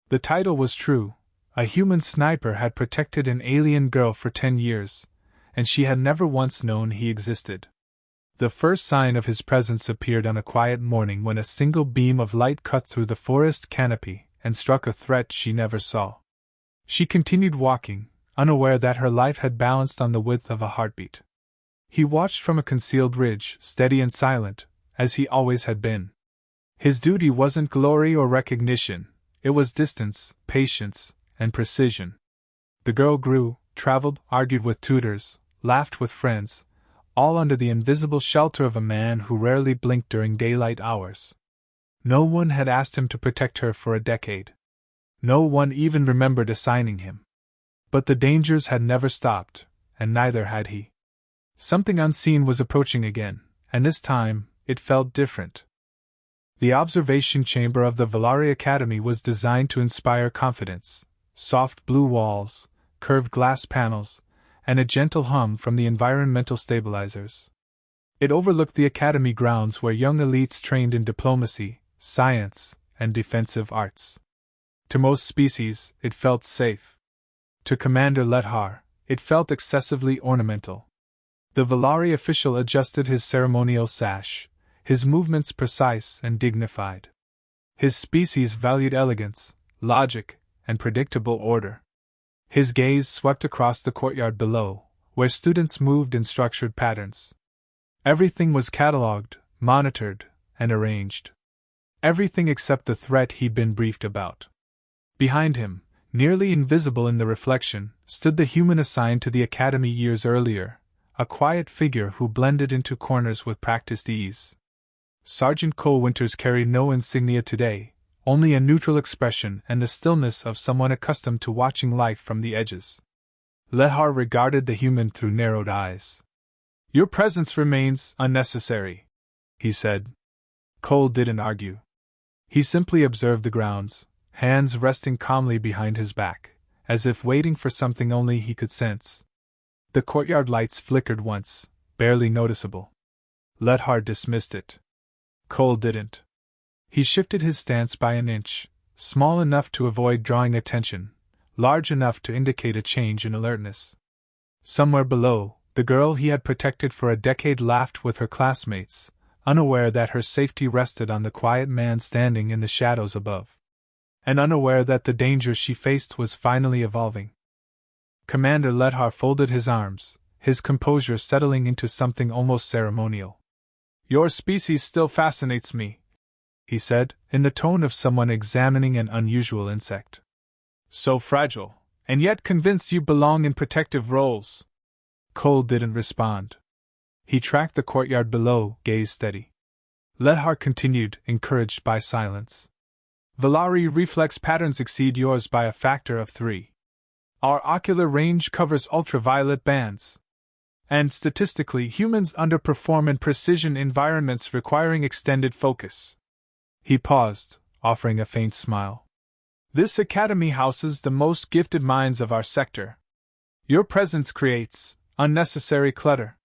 The title was true. A human sniper had protected an alien girl for 10 years, and she had never once known he existed. The first sign of his presence appeared on a quiet morning when a single beam of light cut through the forest canopy and struck a threat she never saw. She continued walking, unaware that her life had balanced on the width of a heartbeat. He watched from a concealed ridge, steady and silent, as he always had been. His duty wasn't glory or recognition, it was distance, patience, and precision. The girl grew, traveled, argued with tutors, laughed with friends, all under the invisible shelter of a man who rarely blinked during daylight hours. No one had asked him to protect her for a decade. No one even remembered assigning him. But the dangers had never stopped, and neither had he. Something unseen was approaching again, and this time, it felt different. The observation chamber of the Valari Academy was designed to inspire confidence. Soft blue walls, curved glass panels, and a gentle hum from the environmental stabilizers. It overlooked the academy grounds where young elites trained in diplomacy, science, and defensive arts. To most species, it felt safe. To Commander Lethar, it felt excessively ornamental. The Valari official adjusted his ceremonial sash, his movements precise and dignified. His species valued elegance, logic, and predictable order. His gaze swept across the courtyard below, where students moved in structured patterns. Everything was catalogued, monitored, and arranged. Everything except the threat he'd been briefed about. Behind him, nearly invisible in the reflection, stood the human assigned to the academy years earlier, a quiet figure who blended into corners with practiced ease. Sergeant Cole Winters carried no insignia today, only a neutral expression and the stillness of someone accustomed to watching life from the edges. Lethar regarded the human through narrowed eyes. "Your presence remains unnecessary," he said. Cole didn't argue. He simply observed the grounds, hands resting calmly behind his back, as if waiting for something only he could sense. The courtyard lights flickered once, barely noticeable. Lethar dismissed it. Cole didn't. He shifted his stance by an inch, small enough to avoid drawing attention, large enough to indicate a change in alertness. Somewhere below, the girl he had protected for a decade laughed with her classmates, unaware that her safety rested on the quiet man standing in the shadows above. And unaware that the danger she faced was finally evolving. Commander Lethar folded his arms, his composure settling into something almost ceremonial. "Your species still fascinates me," he said, in the tone of someone examining an unusual insect. "So fragile, and yet convinced you belong in protective roles." Cole didn't respond. He tracked the courtyard below, gaze steady. Lethar continued, encouraged by silence. "Valari reflex patterns exceed yours by a factor of 3. Our ocular range covers ultraviolet bands. And statistically, humans underperform in precision environments requiring extended focus." He paused, offering a faint smile. "This academy houses the most gifted minds of our sector. Your presence creates unnecessary clutter."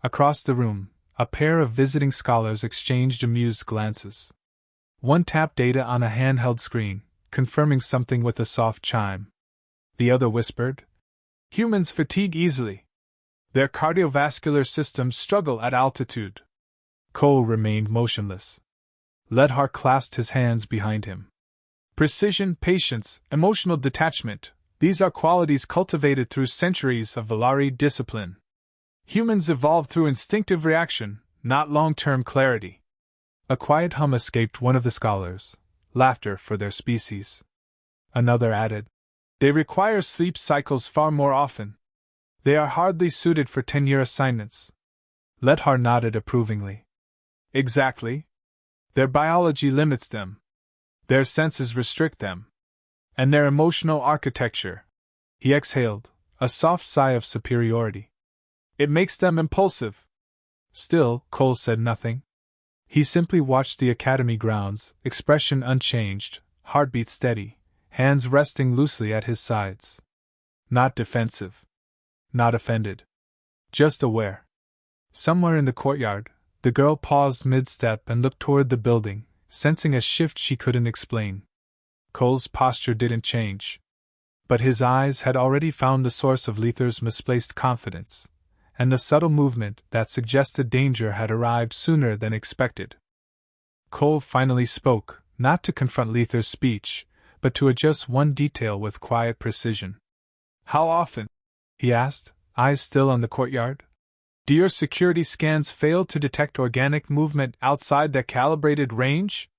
Across the room, a pair of visiting scholars exchanged amused glances. One tapped data on a handheld screen, confirming something with a soft chime. The other whispered, "Humans fatigue easily. Their cardiovascular systems struggle at altitude." Cole remained motionless. Lethar clasped his hands behind him. "Precision, patience, emotional detachment, these are qualities cultivated through centuries of Valari discipline. Humans evolved through instinctive reaction, not long-term clarity." A quiet hum escaped one of the scholars, laughter for their species. Another added, "They require sleep cycles far more often. They are hardly suited for 10-year assignments." Lethar nodded approvingly. "Exactly. Their biology limits them. Their senses restrict them. And their emotional architecture." He exhaled, a soft sigh of superiority. "It makes them impulsive." Still, Cole said nothing. He simply watched the academy grounds, expression unchanged, heartbeat steady, hands resting loosely at his sides. Not defensive. Not offended. Just aware. Somewhere in the courtyard, the girl paused mid-step and looked toward the building, sensing a shift she couldn't explain. Cole's posture didn't change. But his eyes had already found the source of Lethar's misplaced confidence, and the subtle movement that suggested danger had arrived sooner than expected. Cole finally spoke, not to confront Lethar's speech, but to adjust one detail with quiet precision. "How often?" he asked, eyes still on the courtyard. "Do your security scans fail to detect organic movement outside the calibrated range?"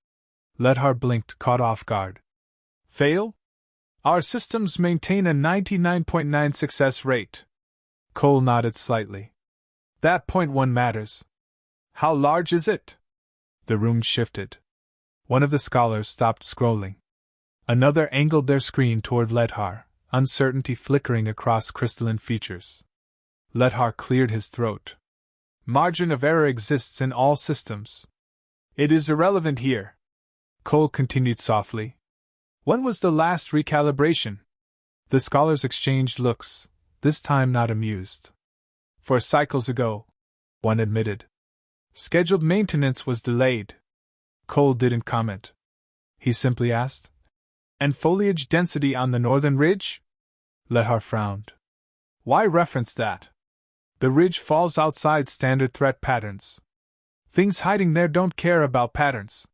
Ledhar blinked, caught off guard. "Fail? Our systems maintain a 99.9 success rate." Cole nodded slightly. "That 0.1 matters. How large is it?" The room shifted. One of the scholars stopped scrolling. Another angled their screen toward Ledhar, uncertainty flickering across crystalline features. Ledhar cleared his throat. "Margin of error exists in all systems. It is irrelevant here." Cole continued softly. "When was the last recalibration?" The scholars exchanged looks, this time not amused. "4 cycles ago," one admitted. "Scheduled maintenance was delayed." Cole didn't comment. He simply asked, "And foliage density on the northern ridge?" Ledhar frowned. "Why reference that? The ridge falls outside standard threat patterns. Things hiding there don't care about patterns."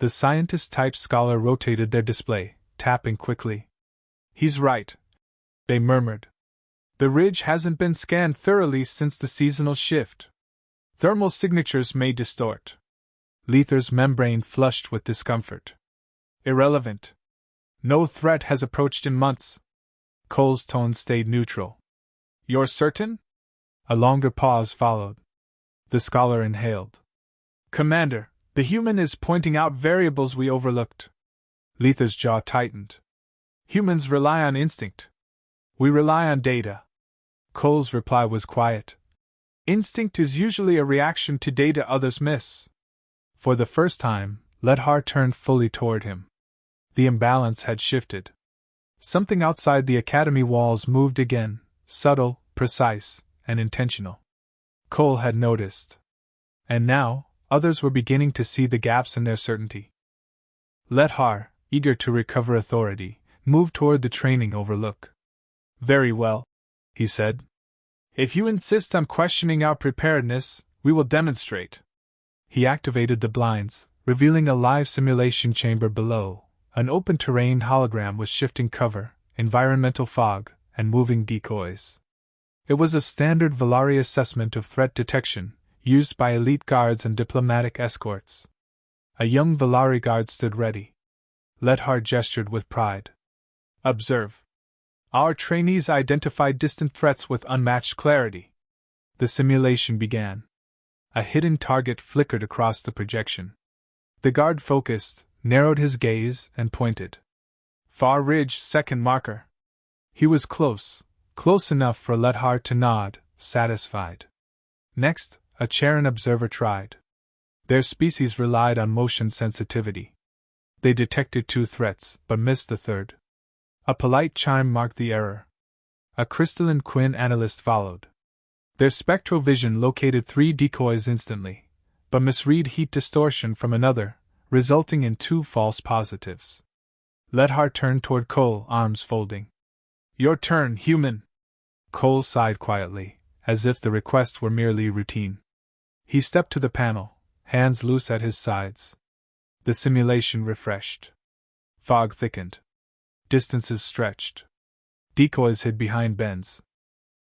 The scientist-type scholar rotated their display, tapping quickly. "He's right," they murmured. "The ridge hasn't been scanned thoroughly since the seasonal shift. Thermal signatures may distort." Lethar's membrane flushed with discomfort. "Irrelevant. No threat has approached in months." Cole's tone stayed neutral. "You're certain?" A longer pause followed. The scholar inhaled. "Commander, the human is pointing out variables we overlooked." Lethar's jaw tightened. "Humans rely on instinct. We rely on data." Cole's reply was quiet. "Instinct is usually a reaction to data others miss." For the first time, Ledhar turned fully toward him. The imbalance had shifted. Something outside the academy walls moved again, subtle, precise, and intentional. Cole had noticed. And now, others were beginning to see the gaps in their certainty. Ledhar, eager to recover authority, moved toward the training overlook. "Very well," he said. "If you insist on questioning our preparedness, we will demonstrate." He activated the blinds, revealing a live simulation chamber below, an open-terrain hologram with shifting cover, environmental fog, and moving decoys. It was a standard Valari assessment of threat detection, used by elite guards and diplomatic escorts. A young Valari guard stood ready. Ledhar gestured with pride. "Observe. Our trainees identified distant threats with unmatched clarity." The simulation began. A hidden target flickered across the projection. The guard focused, narrowed his gaze, and pointed. "Far ridge, second marker." He was close enough for Ledhar to nod, satisfied. Next, a Charon observer tried. Their species relied on motion sensitivity. They detected 2 threats, but missed the third. A polite chime marked the error. A crystalline Quinn analyst followed. Their spectrovision located 3 decoys instantly, but misread heat distortion from another, resulting in 2 false positives. Ledhar turned toward Cole, arms folding. "Your turn, human." Cole sighed quietly, as if the request were merely routine. He stepped to the panel, hands loose at his sides. The simulation refreshed. Fog thickened. Distances stretched. Decoys hid behind bends.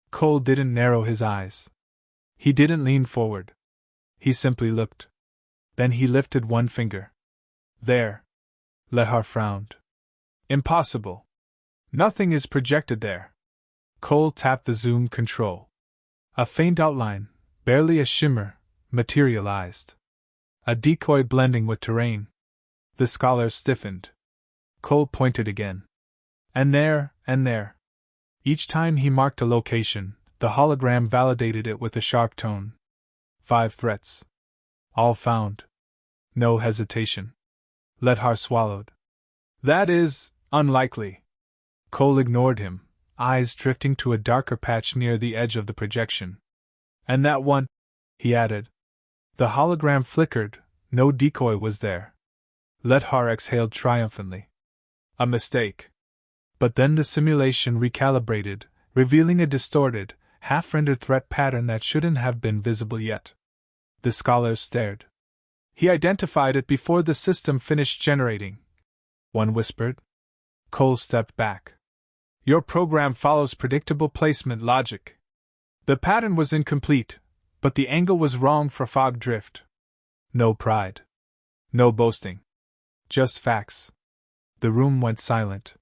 Cole didn't narrow his eyes. He didn't lean forward. He simply looked. Then he lifted one finger. "There." Ledhar frowned. "Impossible. Nothing is projected there." Cole tapped the zoom control. A faint outline, barely a shimmer, materialized. A decoy blending with terrain. The scholar stiffened. Cole pointed again. "And there, and there." Each time he marked a location, the hologram validated it with a sharp tone. 5 threats. All found. No hesitation. Ledhar swallowed. "That is unlikely." Cole ignored him, eyes drifting to a darker patch near the edge of the projection. "And that one," he added. The hologram flickered, no decoy was there. Ledhar exhaled triumphantly. A mistake. But then the simulation recalibrated, revealing a distorted, half-rendered threat pattern that shouldn't have been visible yet. The scholars stared. He identified it before the system finished generating. One whispered. Cole stepped back. Your program follows predictable placement logic. The pattern was incomplete, but the angle was wrong for fog drift. No pride. No boasting. Just facts. The room went silent.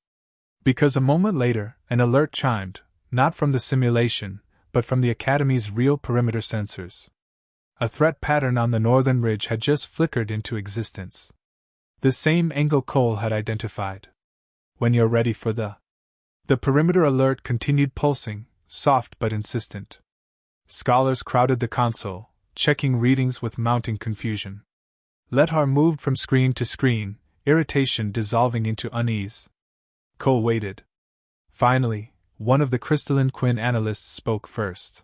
Because a moment later, an alert chimed, not from the simulation, but from the Academy's real perimeter sensors. A threat pattern on the northern ridge had just flickered into existence. The same angle Cole had identified. When you're ready for the perimeter alert continued pulsing, soft but insistent. Scholars crowded the console, checking readings with mounting confusion. Lethar moved from screen to screen, irritation dissolving into unease. Cole waited. Finally, one of the crystalline Quinn analysts spoke first.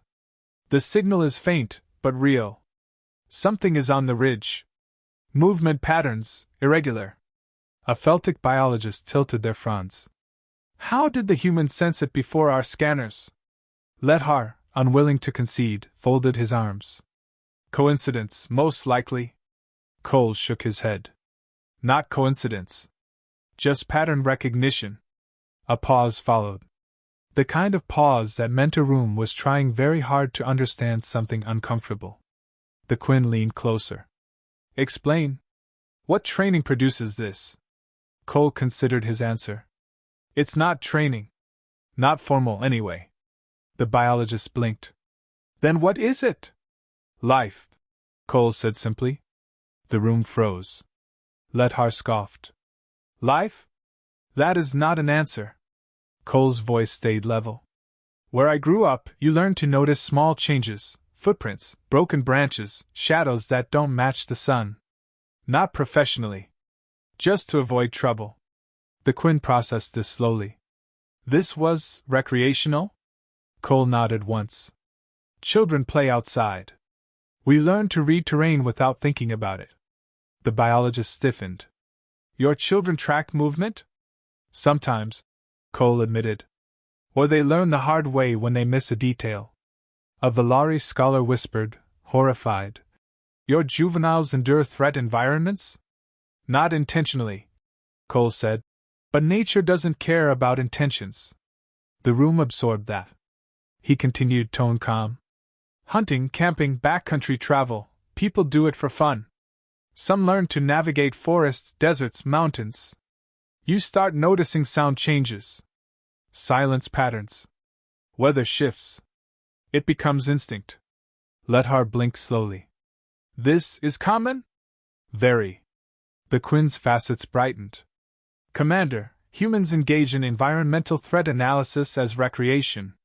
The signal is faint, but real. Something is on the ridge. Movement patterns, irregular. A Feltic biologist tilted their fronds. How did the humans sense it before our scanners? Lethar, unwilling to concede, folded his arms. Coincidence, most likely. Cole shook his head. Not coincidence. Just pattern recognition. A pause followed. The kind of pause that meant a room was trying very hard to understand something uncomfortable. The Quinn leaned closer. Explain. What training produces this? Cole considered his answer. It's not training. Not formal, anyway. The biologist blinked. Then what is it? Life, Cole said simply. The room froze. Lethar scoffed. Life? That is not an answer. Cole's voice stayed level. Where I grew up, you learned to notice small changes, footprints, broken branches, shadows that don't match the sun. Not professionally. Just to avoid trouble. The Quinn processed this slowly. This was recreational? Cole nodded once. Children play outside. We learn to read terrain without thinking about it. The biologist stiffened. Your children track movement? Sometimes, Cole admitted. Or they learn the hard way when they miss a detail. A Valari scholar whispered, horrified. Your juveniles endure threat environments? Not intentionally, Cole said. But nature doesn't care about intentions. The room absorbed that. He continued, tone calm. Hunting, camping, backcountry travel, people do it for fun. Some learn to navigate forests, deserts, mountains. You start noticing sound changes. Silence patterns. Weather shifts. It becomes instinct. Lethar blinked slowly. This is common? Very. The Quinn's facets brightened. Commander, humans engage in environmental threat analysis as recreation.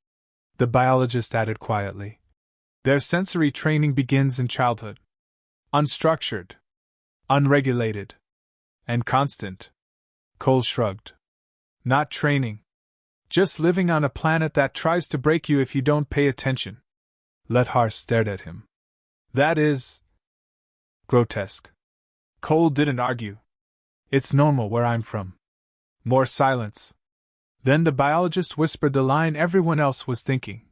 The biologist added quietly. Their sensory training begins in childhood. Unstructured. Unregulated. And constant. Cole shrugged. Not training. Just living on a planet that tries to break you if you don't pay attention. Lethar stared at him. That is grotesque. Cole didn't argue. It's normal where I'm from. More silence. Then the biologist whispered the line everyone else was thinking.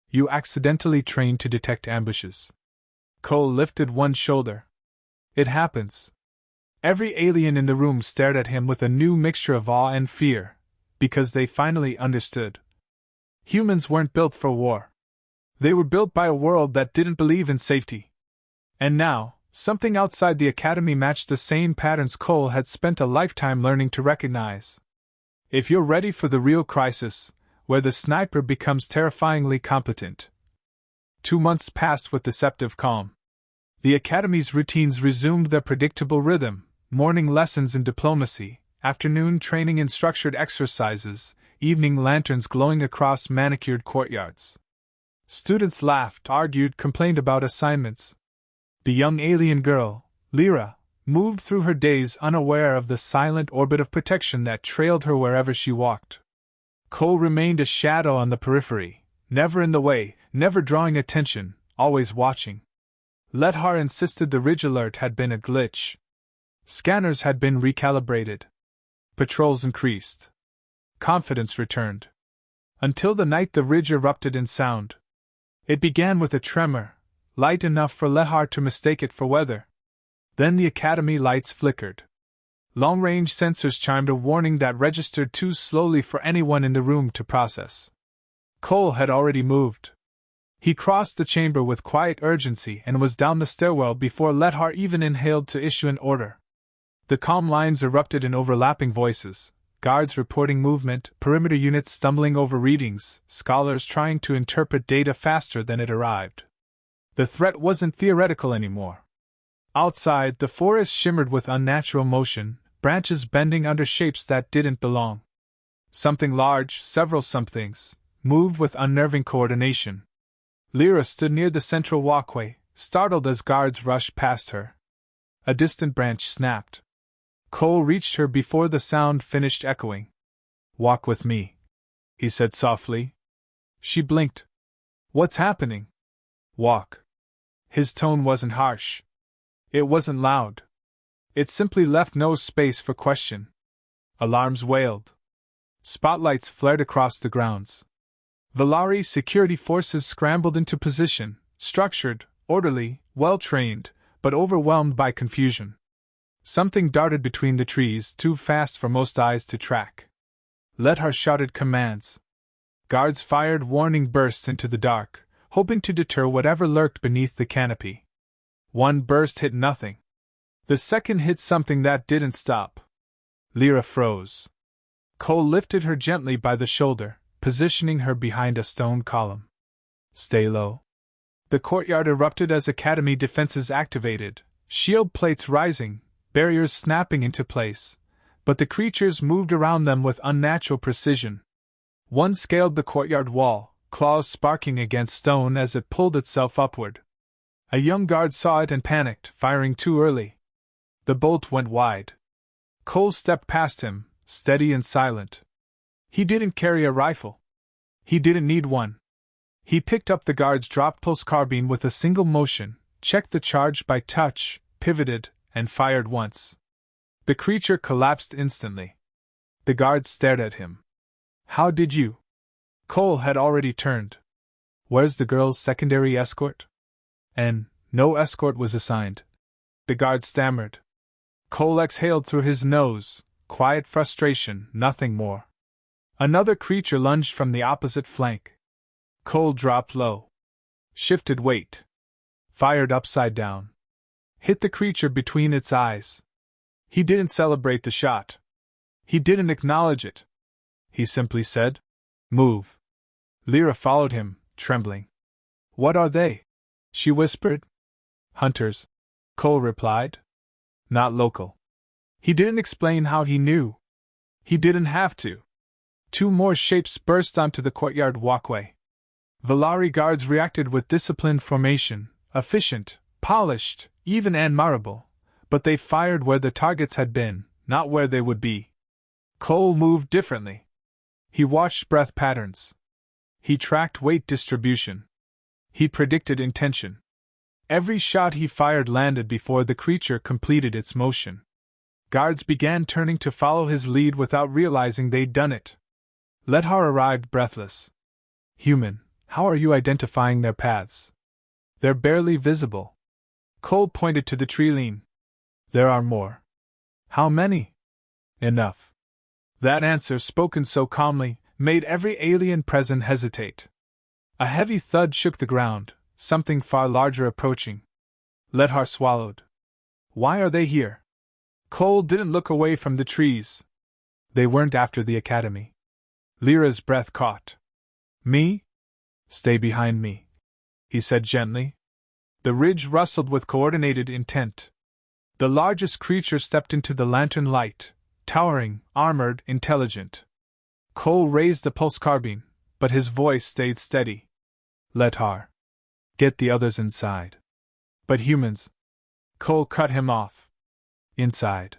You accidentally trained to detect ambushes. Cole lifted one shoulder. It happens. Every alien in the room stared at him with a new mixture of awe and fear, because they finally understood. Humans weren't built for war. They were built by a world that didn't believe in safety. And now, something outside the Academy matched the same patterns Cole had spent a lifetime learning to recognize. If you're ready for the real crisis, where the sniper becomes terrifyingly competent. 2 months passed with deceptive calm. The Academy's routines resumed their predictable rhythm, morning lessons in diplomacy, afternoon training in structured exercises, evening lanterns glowing across manicured courtyards. Students laughed, argued, complained about assignments. The young alien girl, Lyra, moved through her days unaware of the silent orbit of protection that trailed her wherever she walked. Cole remained a shadow on the periphery, never in the way, never drawing attention, always watching. Lethar insisted the ridge alert had been a glitch. Scanners had been recalibrated. Patrols increased. Confidence returned. Until the night the ridge erupted in sound. It began with a tremor, light enough for Lehar to mistake it for weather. Then the academy lights flickered. Long-range sensors chimed a warning that registered too slowly for anyone in the room to process. Cole had already moved. He crossed the chamber with quiet urgency and was down the stairwell before Lehar even inhaled to issue an order. The calm lines erupted in overlapping voices, guards reporting movement, perimeter units stumbling over readings, scholars trying to interpret data faster than it arrived. The threat wasn't theoretical anymore. Outside, the forest shimmered with unnatural motion, branches bending under shapes that didn't belong. Something large, several somethings, moved with unnerving coordination. Lyra stood near the central walkway, startled as guards rushed past her. A distant branch snapped. Cole reached her before the sound finished echoing. "Walk with me," he said softly. She blinked. "What's happening?" "Walk." His tone wasn't harsh. It wasn't loud. It simply left no space for question. Alarms wailed. Spotlights flared across the grounds. Valari security forces scrambled into position, structured, orderly, well-trained, but overwhelmed by confusion. Something darted between the trees, too fast for most eyes to track. Lehar shouted commands. Guards fired warning bursts into the dark, hoping to deter whatever lurked beneath the canopy. One burst hit nothing. The second hit something that didn't stop. Lyra froze. Cole lifted her gently by the shoulder, positioning her behind a stone column. "Stay low." The courtyard erupted as academy defenses activated, shield plates rising, barriers snapping into place, but the creatures moved around them with unnatural precision. One scaled the courtyard wall, claws sparking against stone as it pulled itself upward. A young guard saw it and panicked, firing too early. The bolt went wide. Cole stepped past him, steady and silent. He didn't carry a rifle. He didn't need one. He picked up the guard's drop pulse carbine with a single motion, checked the charge by touch, pivoted, and fired once. The creature collapsed instantly. The guards stared at him. "How did you?" Cole had already turned. "Where's the girl's secondary escort?" "And no escort was assigned," the guard stammered. Cole exhaled through his nose, quiet frustration, nothing more. Another creature lunged from the opposite flank. Cole dropped low. Shifted weight. Fired upside down. Hit the creature between its eyes. He didn't celebrate the shot. He didn't acknowledge it. He simply said, "Move." Lyra followed him, trembling. "What are they?" she whispered. "Hunters," Cole replied. "Not local." He didn't explain how he knew. He didn't have to. Two more shapes burst onto the courtyard walkway. Valari guards reacted with disciplined formation, efficient, polished, even admirable, but they fired where the targets had been, not where they would be. Cole moved differently. He watched breath patterns. He tracked weight distribution. He predicted intention. Every shot he fired landed before the creature completed its motion. Guards began turning to follow his lead without realizing they'd done it. Lehar arrived breathless. "Human, how are you identifying their paths?" "They're barely visible." Cole pointed to the tree line. "There are more." "How many?" "Enough." That answer, spoken so calmly, made every alien present hesitate. A heavy thud shook the ground, something far larger approaching. Lehar swallowed. "Why are they here?" Cole didn't look away from the trees. "They weren't after the academy." Lyra's breath caught. "Me?" "Stay behind me," he said gently. The ridge rustled with coordinated intent. The largest creature stepped into the lantern light, towering, armored, intelligent. Cole raised the pulse carbine, but his voice stayed steady. "Lehar. Get the others inside." "But humans." Cole cut him off. "Inside."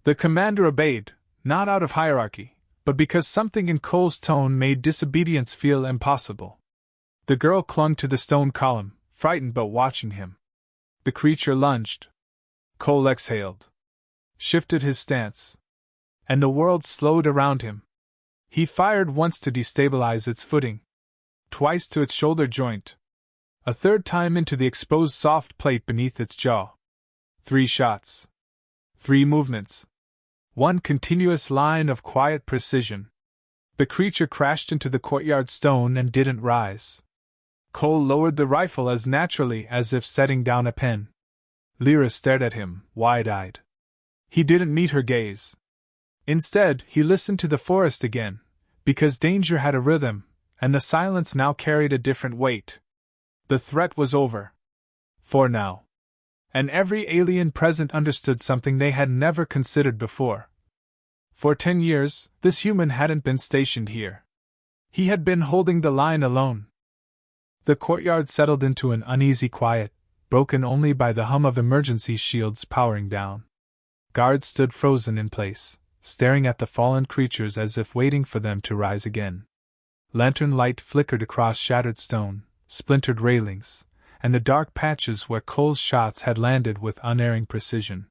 The commander obeyed, not out of hierarchy, but because something in Cole's tone made disobedience feel impossible. The girl clung to the stone column, frightened but watching him. The creature lunged. Cole exhaled. Shifted his stance. and the world slowed around him. He fired once to destabilize its footing, twice to its shoulder joint, a third time into the exposed soft plate beneath its jaw. 3 shots. 3 movements. One continuous line of quiet precision. The creature crashed into the courtyard stone and didn't rise. Cole lowered the rifle as naturally as if setting down a pen. Lyra stared at him, wide-eyed. He didn't meet her gaze. Instead, he listened to the forest again, because danger had a rhythm, and the silence now carried a different weight. The threat was over. For now. And every alien present understood something they had never considered before. For 10 years, this human hadn't been stationed here. He had been holding the line alone. The courtyard settled into an uneasy quiet, broken only by the hum of emergency shields powering down. Guards stood frozen in place, staring at the fallen creatures as if waiting for them to rise again. Lantern light flickered across shattered stone, splintered railings, and the dark patches where Cole's shots had landed with unerring precision.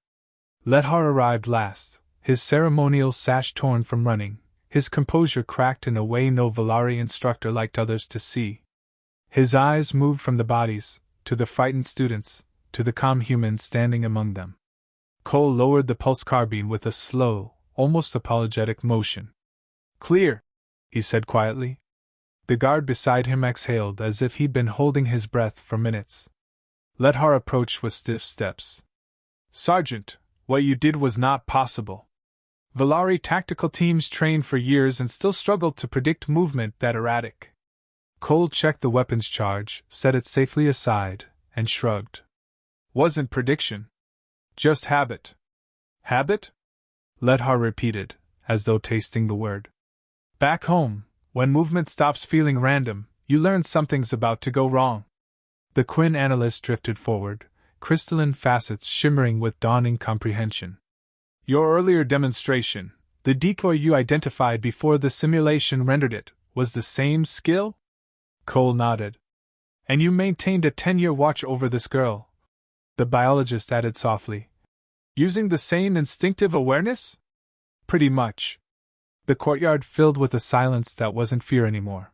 Lethar arrived last, his ceremonial sash torn from running, his composure cracked in a way no Valari instructor liked others to see. His eyes moved from the bodies, to the frightened students, to the calm humans standing among them. Cole lowered the pulse carbine with a slow, almost apologetic motion. "Clear," he said quietly. The guard beside him exhaled as if he'd been holding his breath for minutes. Lethar approached with stiff steps. "Sergeant, what you did was not possible. Valari tactical teams trained for years and still struggled to predict movement that erratic." Cole checked the weapon's charge, set it safely aside, and shrugged. "Wasn't prediction. Just habit." "Habit?" Lethar repeated, as though tasting the word. "Back home, when movement stops feeling random, you learn something's about to go wrong." The Quinn analyst drifted forward, crystalline facets shimmering with dawning comprehension. "Your earlier demonstration, the decoy you identified before the simulation rendered it, was the same skill?" Cole nodded. "And you maintained a 10-year watch over this girl?" the biologist added softly. "Using the same instinctive awareness?" "Pretty much." The courtyard filled with a silence that wasn't fear anymore.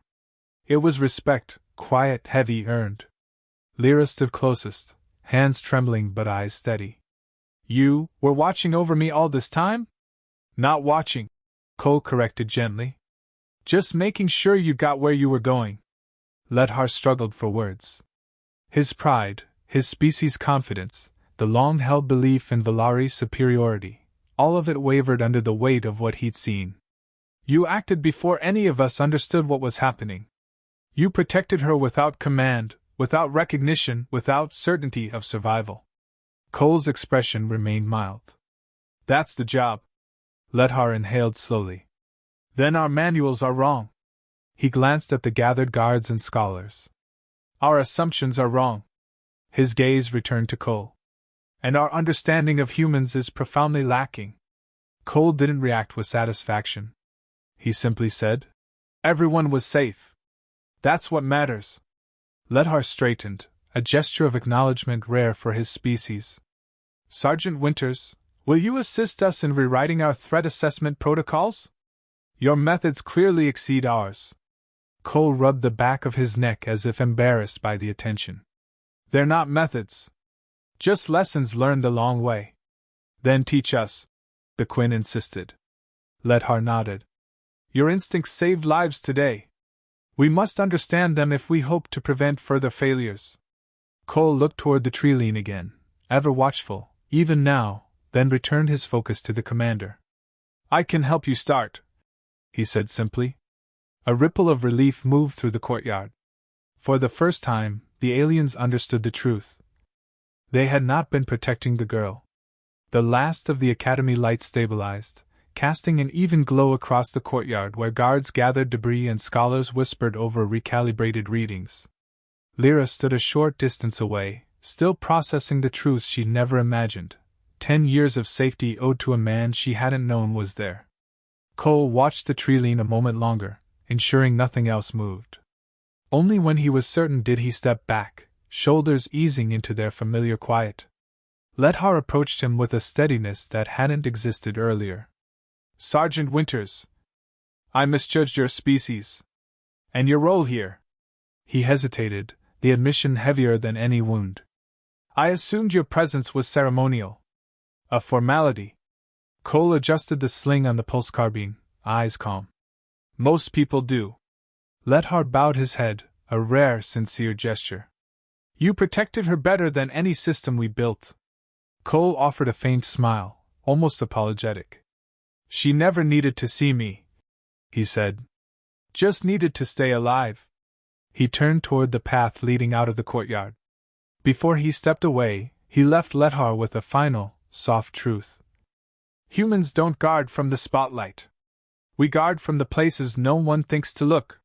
It was respect, quiet, heavy, earned. Lyra stood closest, hands trembling but eyes steady. "You were watching over me all this time?" "Not watching," Cole corrected gently. "Just making sure you got where you were going." Lethar struggled for words. His pride, his species' confidence, the long-held belief in Valari's superiority, all of it wavered under the weight of what he'd seen. "You acted before any of us understood what was happening. You protected her without command, without recognition, without certainty of survival." Cole's expression remained mild. "That's the job." Lethar inhaled slowly. "Then our manuals are wrong." He glanced at the gathered guards and scholars. "Our assumptions are wrong." His gaze returned to Cole. "And our understanding of humans is profoundly lacking." Cole didn't react with satisfaction. He simply said, "Everyone was safe. That's what matters." Lethar straightened, a gesture of acknowledgement rare for his species. "Sergeant Winters, will you assist us in rewriting our threat assessment protocols? Your methods clearly exceed ours." Cole rubbed the back of his neck as if embarrassed by the attention. "They're not methods. Just lessons learned the long way." "Then teach us," the Quinn insisted. Lethar nodded. "Your instincts saved lives today. We must understand them if we hope to prevent further failures." Cole looked toward the treeline again, ever watchful, even now, then returned his focus to the commander. "I can help you start," he said simply. A ripple of relief moved through the courtyard. For the first time, the aliens understood the truth. They had not been protecting the girl. The last of the academy lights stabilized, casting an even glow across the courtyard where guards gathered debris and scholars whispered over recalibrated readings. Lyra stood a short distance away, still processing the truths she'd never imagined. 10 years of safety owed to a man she hadn't known was there. Cole watched the treeline a moment longer, ensuring nothing else moved. Only when he was certain did he step back, shoulders easing into their familiar quiet. Lethar approached him with a steadiness that hadn't existed earlier. Sergeant Winters. I misjudged your species. And your role here. He hesitated, the admission heavier than any wound. I assumed your presence was ceremonial. A formality. Cole adjusted the sling on the pulse carbine, eyes calm. Most people do. Lethar bowed his head, a rare, sincere gesture. You protected her better than any system we built. Cole offered a faint smile, almost apologetic. She never needed to see me, he said. Just needed to stay alive. He turned toward the path leading out of the courtyard. Before he stepped away, he left Lethar with a final, soft truth. Humans don't guard from the spotlight. We guard from the places no one thinks to look.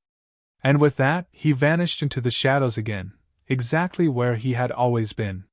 And with that, he vanished into the shadows again, exactly where he had always been.